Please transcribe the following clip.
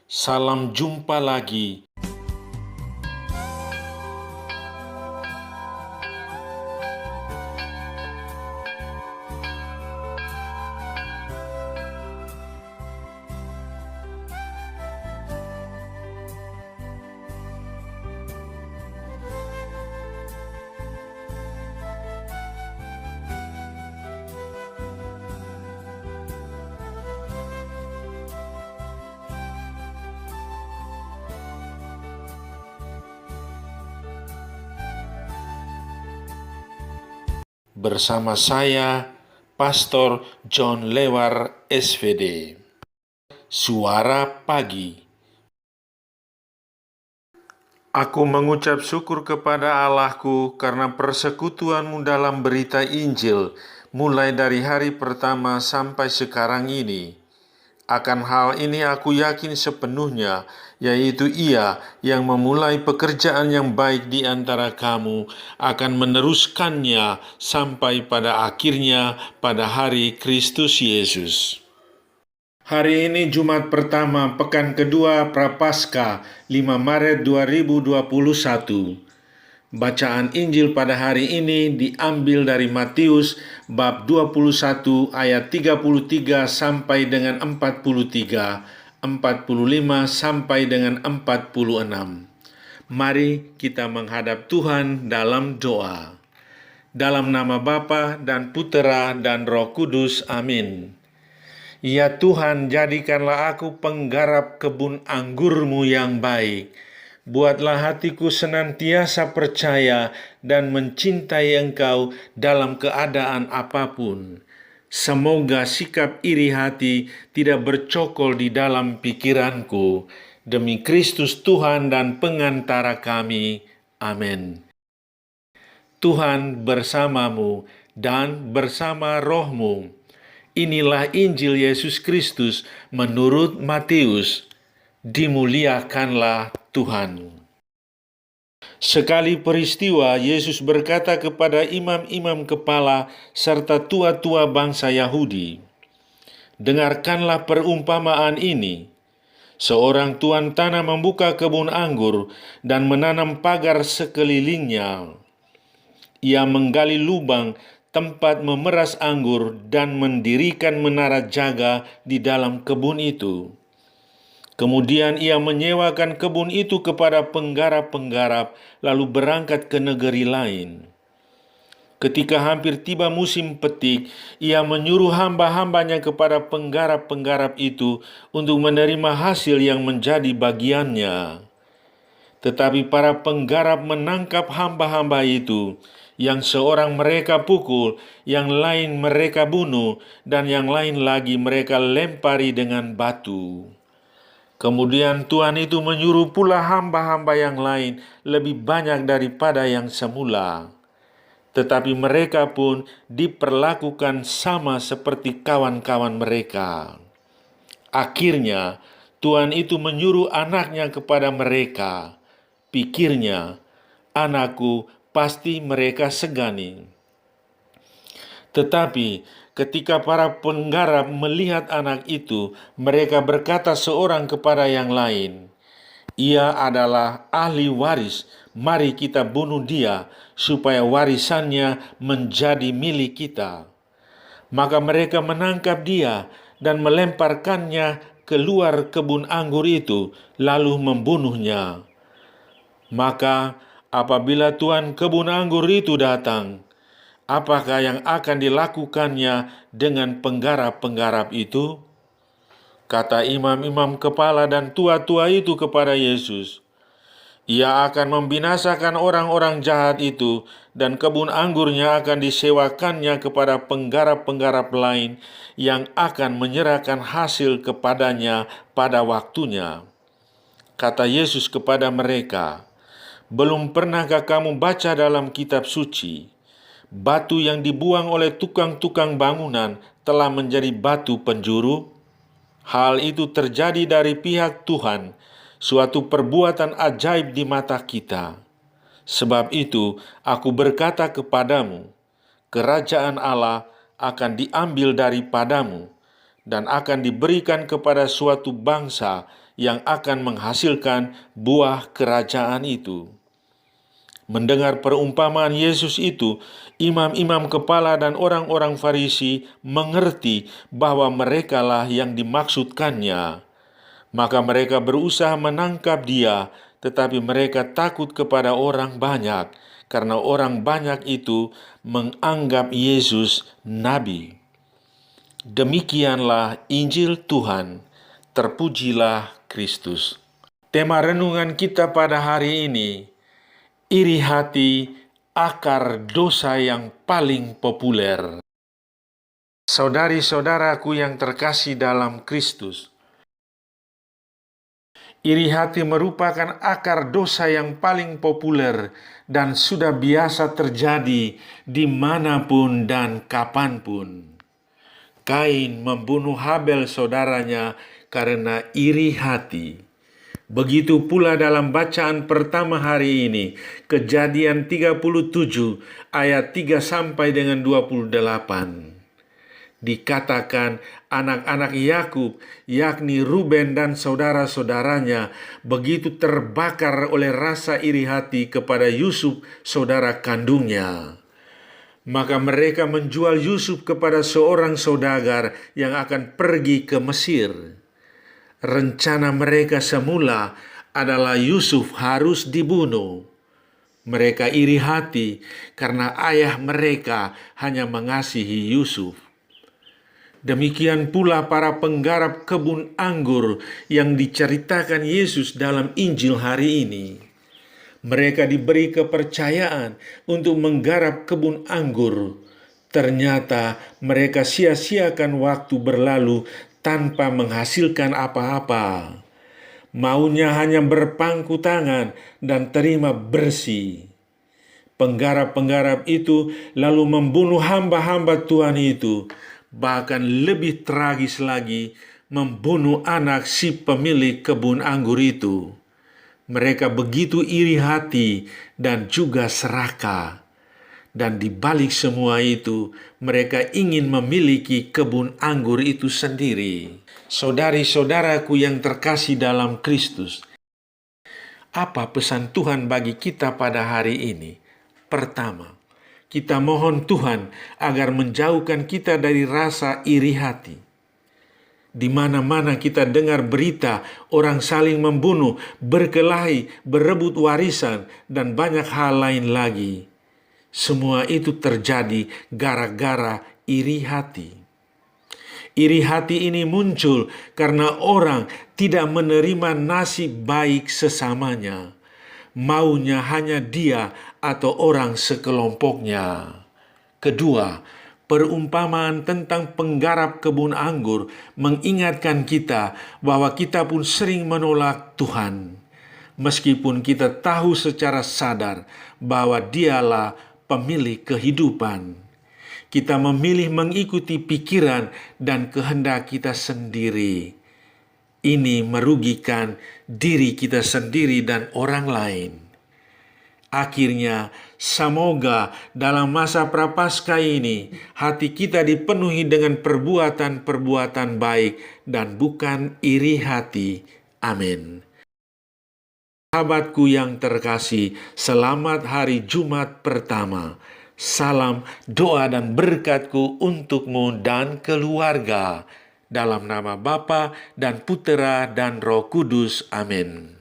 Salam jumpa lagi. Bersama saya, Pastor John Lewar, SVD. Suara Pagi. Aku mengucap syukur kepada Allahku karena persekutuanmu dalam berita Injil, mulai dari hari pertama sampai sekarang ini. Akan hal ini aku yakin sepenuhnya, yaitu Ia yang memulai pekerjaan yang baik di antara kamu akan meneruskannya sampai pada akhirnya pada hari Kristus Yesus. Hari ini Jumat pertama pekan kedua Prapaskah 5 Maret 2021. Bacaan Injil pada hari ini diambil dari Matius bab 21 ayat 33 sampai dengan 43, 45 sampai dengan 46. Mari kita menghadap Tuhan dalam doa. Dalam nama Bapa dan Putera dan Roh Kudus, amin. Ya Tuhan, jadikanlah aku penggarap kebun anggur-Mu yang baik. Buatlah hatiku senantiasa percaya dan mencintai Engkau dalam keadaan apapun. Semoga sikap iri hati tidak bercokol di dalam pikiranku. Demi Kristus Tuhan dan pengantara kami. Amin. Tuhan bersamamu dan bersama rohmu. Inilah Injil Yesus Kristus menurut Matius. Dimuliakanlah Tuhan. Sekali peristiwa, Yesus berkata kepada imam-imam kepala serta tua-tua bangsa Yahudi, "Dengarkanlah perumpamaan ini. Seorang tuan tanah membuka kebun anggur dan menanam pagar sekelilingnya. Ia menggali lubang tempat memeras anggur dan mendirikan menara jaga di dalam kebun itu. Kemudian ia menyewakan kebun itu kepada penggarap-penggarap, lalu berangkat ke negeri lain. Ketika hampir tiba musim petik, ia menyuruh hamba-hambanya kepada penggarap-penggarap itu untuk menerima hasil yang menjadi bagiannya. Tetapi para penggarap menangkap hamba-hamba itu, yang seorang mereka pukul, yang lain mereka bunuh, dan yang lain lagi mereka lempari dengan batu. Kemudian Tuhan itu menyuruh pula hamba-hamba yang lain lebih banyak daripada yang semula. Tetapi mereka pun diperlakukan sama seperti kawan-kawan mereka. Akhirnya Tuhan itu menyuruh anaknya kepada mereka. Pikirnya, anakku pasti mereka segani. Tetapi ketika para penggarap melihat anak itu, mereka berkata seorang kepada yang lain, "Ia adalah ahli waris, mari kita bunuh dia, supaya warisannya menjadi milik kita." Maka mereka menangkap dia dan melemparkannya keluar kebun anggur itu, lalu membunuhnya. Maka apabila tuan kebun anggur itu datang, apakah yang akan dilakukannya dengan penggarap-penggarap itu? Kata imam-imam kepala dan tua-tua itu kepada Yesus, "Ia akan membinasakan orang-orang jahat itu, dan kebun anggurnya akan disewakannya kepada penggarap-penggarap lain yang akan menyerahkan hasil kepadanya pada waktunya." Kata Yesus kepada mereka, "Belum pernahkah kamu baca dalam kitab suci? Batu yang dibuang oleh tukang-tukang bangunan telah menjadi batu penjuru. Hal itu terjadi dari pihak Tuhan, suatu perbuatan ajaib di mata kita. Sebab itu aku berkata kepadamu, kerajaan Allah akan diambil daripadamu dan akan diberikan kepada suatu bangsa yang akan menghasilkan buah kerajaan itu. Mendengar perumpamaan Yesus itu, imam-imam kepala dan orang-orang Farisi mengerti bahwa merekalah yang dimaksudkannya. Maka mereka berusaha menangkap dia, tetapi mereka takut kepada orang banyak, karena orang banyak itu menganggap Yesus nabi. Demikianlah Injil Tuhan. Terpujilah Kristus. Tema renungan kita pada hari ini, iri hati, akar dosa yang paling populer. Saudari-saudaraku yang terkasih dalam Kristus, iri hati merupakan akar dosa yang paling populer dan sudah biasa terjadi dimanapun dan kapanpun. Kain membunuh Habel saudaranya karena iri hati. Begitu pula dalam bacaan pertama hari ini, Kejadian 37 ayat 3 sampai dengan 28. Dikatakan anak-anak Yakub, yakni Ruben dan saudara-saudaranya, begitu terbakar oleh rasa iri hati kepada Yusuf, saudara kandungnya. Maka mereka menjual Yusuf kepada seorang saudagar yang akan pergi ke Mesir. Rencana mereka semula adalah Yusuf harus dibunuh. Mereka iri hati karena ayah mereka hanya mengasihi Yusuf. Demikian pula para penggarap kebun anggur yang diceritakan Yesus dalam Injil hari ini. Mereka diberi kepercayaan untuk menggarap kebun anggur. Ternyata mereka sia-siakan waktu berlalu tanpa menghasilkan apa-apa. Maunya hanya berpangku tangan dan terima bersih. Penggarap-penggarap itu lalu membunuh hamba-hamba Tuhan itu. Bahkan lebih tragis lagi, membunuh anak si pemilik kebun anggur itu. Mereka begitu iri hati dan juga serakah. Dan di balik semua itu, mereka ingin memiliki kebun anggur itu sendiri. Saudari-saudaraku yang terkasih dalam Kristus, apa pesan Tuhan bagi kita pada hari ini? Pertama, kita mohon Tuhan agar menjauhkan kita dari rasa iri hati. Di mana-mana kita dengar berita orang saling membunuh, berkelahi, berebut warisan, dan banyak hal lain lagi. Semua itu terjadi gara-gara iri hati. Iri hati ini muncul karena orang tidak menerima nasib baik sesamanya. Maunya hanya dia atau orang sekelompoknya. Kedua, perumpamaan tentang penggarap kebun anggur mengingatkan kita bahwa kita pun sering menolak Tuhan. Meskipun kita tahu secara sadar bahwa Dialah pemilik kehidupan. Kita memilih mengikuti pikiran dan kehendak kita sendiri. Ini merugikan diri kita sendiri dan orang lain. Akhirnya, semoga dalam masa prapaskah ini, hati kita dipenuhi dengan perbuatan-perbuatan baik dan bukan iri hati. Amin. Sahabatku yang terkasih, selamat hari Jumat pertama. Salam doa dan berkatku untukmu dan keluarga. Dalam nama Bapa dan Putera dan Roh Kudus. Amin.